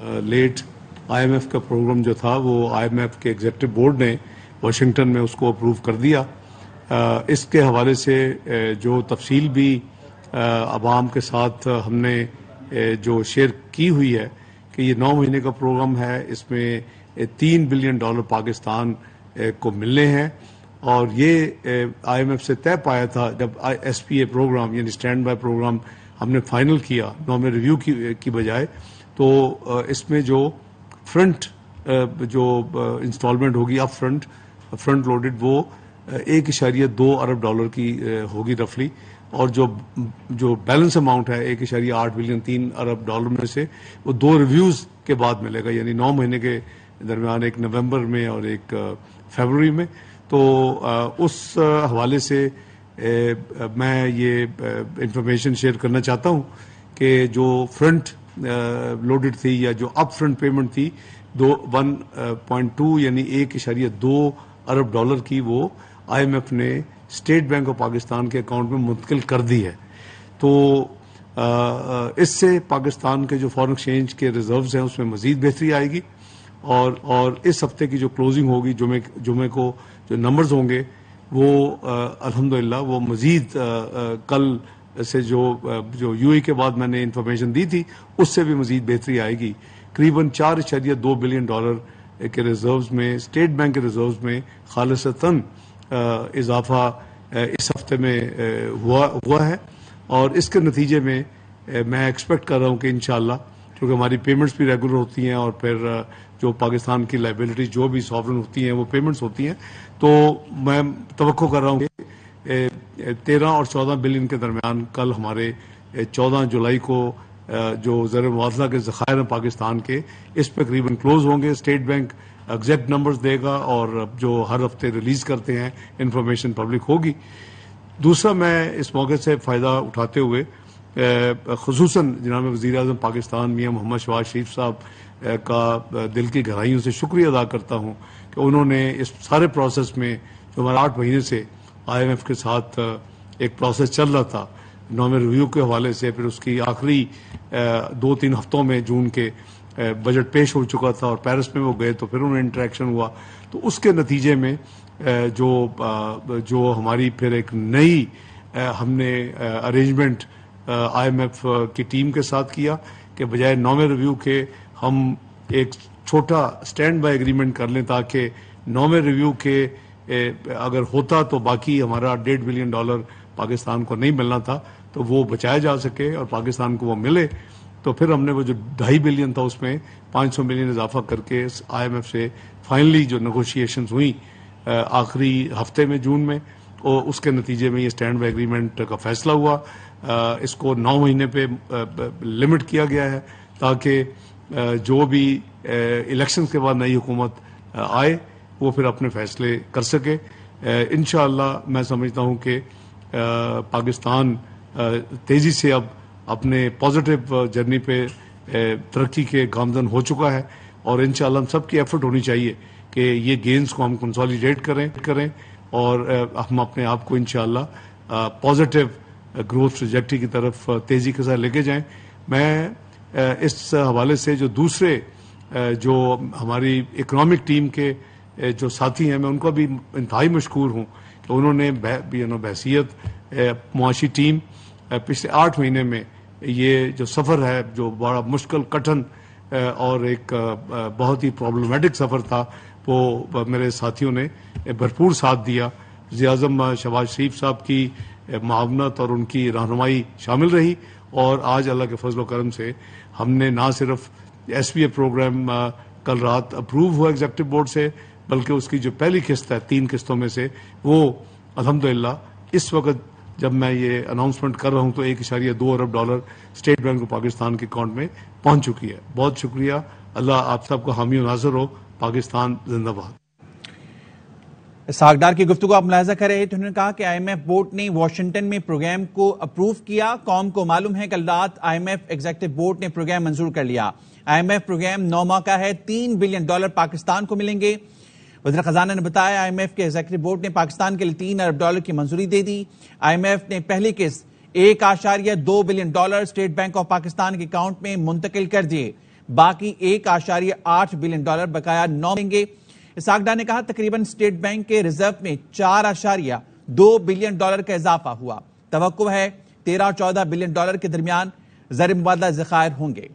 Late IMF का programme जो था वो IMF के एग्जीक्यूटिव बोर्ड ने वाशिंगटन में उसको अप्रूव कर दिया। इसके हवाले से जो तफसील भी अवाम के साथ हमने जो शेयर की हुई है कि ये 9 महीने का प्रोग्राम है, इसमें $3 बिलियन पाकिस्तान को मिलने हैं और ये IMF से तय पाया था जब SPA प्रोग्राम यानी स्टैंड बाय प्रोग्राम हमने फाइनल किया नॉर्मल रिव्यू की बजाय, तो इसमें जो फ्रंट जो इंस्टॉलमेंट होगी अप फ्रंट लोडेड वो $1.2 अरब की होगी रफली, और जो बैलेंस अमाउंट है $1.8 बिलियन 3 अरब में से वो 2 रिव्यूज़ के बाद मिलेगा, यानी 9 महीने के दरमियान, एक नवंबर में और एक फरवरी में। तो उस हवाले से मैं ये इंफॉर्मेशन शेयर करना चाहता हूँ कि जो फ्रंट लोडेड थी या जो अप फ्रंट पेमेंट थी 1.2 यानी $1.2 अरब की वो IMF ने स्टेट बैंक ऑफ पाकिस्तान के अकाउंट में मुंतकिल कर दी है। तो इससे पाकिस्तान के जो फॉरेन एक्सचेंज के रिजर्व्स हैं उसमें मज़ीद बेहतरी आएगी और इस हफ्ते की जो क्लोजिंग होगी जुमे को जो नंबर्स होंगे वो अल्हम्दुलिल्लाह वो मज़ीद कल से जो UAE के बाद मैंने इंफॉर्मेशन दी थी उससे भी मज़ीद बेहतरी आएगी। करीबन $4.2 बिलियन के रिजर्व्स में, स्टेट बैंक के रिजर्व्स में खालिसतन इजाफा इस हफ्ते में हुआ है और इसके नतीजे में मैं एक्सपेक्ट कर रहा हूँ कि इंशाअल्लाह, क्योंकि हमारी पेमेंट्स भी रेगुलर होती हैं और फिर जो पाकिस्तान की लाइबिलिटी जो भी सॉवरन होती हैं वो पेमेंट्स होती हैं, तो मैं तवक्को कर रहा हूँ कि 13 और 14 बिलियन के दरमियान कल हमारे 14 जुलाई को जो ज़र मुआवजा के ज़खायर हैं पाकिस्तान के, इस पर करीबन क्लोज होंगे। स्टेट बैंक एग्जैक्ट नंबर्स देगा और जो हर हफ्ते रिलीज़ करते हैं इंफॉर्मेशन पब्लिक होगी। दूसरा, मैं इस मौके से फ़ायदा उठाते हुए ख़ुसूसन जनाब वज़ीर-ए-आज़म पाकिस्तान मियां मोहम्मद शहबाज शरीफ साहब का दिल की गहराइयों से शुक्रिया अदा करता हूँ कि उन्होंने इस सारे प्रोसेस में जो हमारा 8 महीने से IMF के साथ एक प्रोसेस चल रहा था नॉर्मल रिव्यू के हवाले से, फिर उसकी आखिरी 2-3 हफ्तों में जून के बजट पेश हो चुका था और पेरिस में वो गए तो फिर उन्हें इंटरेक्शन हुआ, तो उसके नतीजे में जो हमारी फिर एक नई हमने अरेंजमेंट IMF की टीम के साथ किया कि बजाय नॉर्मल रिव्यू के हम एक छोटा स्टैंड बाय एग्रीमेंट कर लें ताकि नॉर्मल रिव्यू के अगर होता तो बाकी हमारा $1.5 बिलियन पाकिस्तान को नहीं मिलना था तो वो बचाया जा सके और पाकिस्तान को वो मिले। तो फिर हमने वो जो $2.5 बिलियन था उसमें $500 मिलियन इजाफा करके IMF से फाइनली जो नेगोशिएशंस हुई आखिरी हफ्ते में जून में, और उसके नतीजे में ये स्टैंड बाय एग्रीमेंट का फैसला हुआ। इसको 9 महीने पे लिमिट किया गया है ताकि जो भी इलेक्शंस के बाद नई हुकूमत आए वो फिर अपने फैसले कर सके। इंशाअल्लाह मैं समझता हूँ कि पाकिस्तान तेज़ी से अब अपने पॉजिटिव जर्नी पे तरक्की के गामजन हो चुका है और इंशाअल्लाह हम सबकी एफर्ट होनी चाहिए कि ये गेन्स को हम कंसोलिडेट करें और हम अपने आप को इंशाअल्लाह पॉजिटिव ग्रोथ ट्रैजेक्टरी की तरफ तेज़ी के साथ लेके जाएं। मैं इस हवाले से जो दूसरे जो हमारी इकोनॉमिक टीम के जो साथी हैं मैं उनको भी इंतहाई मशकूर हूँ कि उन्होंने बहसीयत मुआशी टीम पिछले 8 महीने में ये जो सफ़र है जो बड़ा मुश्किल कठिन और एक बहुत ही प्रॉब्लमेटिक सफ़र था वो मेरे साथियों ने भरपूर साथ दिया। वज़ीर-ए-आज़म शहबाज शरीफ साहब की मावनत और उनकी रहनुमाई शामिल रही और आज अल्लाह के फजल करम से हमने ना सिर्फ SPA प्रोग्राम कल रात अप्रूव हुआ एग्जीक्यूटिव बोर्ड से, बल्कि उसकी जो पहली किस्त है 3 किस्तों में से वो अल्हम्दुलिल्लाह इस वक्त जब मैं ये अनाउंसमेंट कर रहा हूँ तो $1.2 अरब स्टेट बैंक ऑफ पाकिस्तान के अकाउंट में पहुँच चुकी है। बहुत शुक्रिया। अल्लाह आप सबका हामी नाज़र हो। पाकिस्तान जिंदाबाद। इसहाक डार की गुफ्तगू आप मुलाहिजा कर रहे थे। उन्होंने कहा कि IMF बोर्ड ने वाशिंगटन में प्रोग्राम को अप्रूव किया। कौम को मालूम है कल रात IMF एग्जीक्यूटिव बोर्ड ने प्रोग्राम मंजूर कर लिया। IMF प्रोग्राम 9 माह का है, $3 बिलियन पाकिस्तान को मिलेंगे। वज़ीर खजाना ने बताया IMF के एग्जीक्यूटिव बोर्ड ने पाकिस्तान के लिए $3 अरब की मंजूरी दे दी। IMF ने पहली किस्त $1.2 billion state bank of Pakistan के अकाउंट में मुंतकिल कर दिए। باقی 1.8 بلین ڈالر بقایا 9 دیں گے۔ اسحاق ڈار نے کہا تقریباً اسٹیٹ بینک کے ریزرو میں 4.2 بلین ڈالر کا اضافہ ہوا۔ توقع ہے 13-14 بلین ڈالر کے درمیان زر مبادلہ ذخائر ہوں گے۔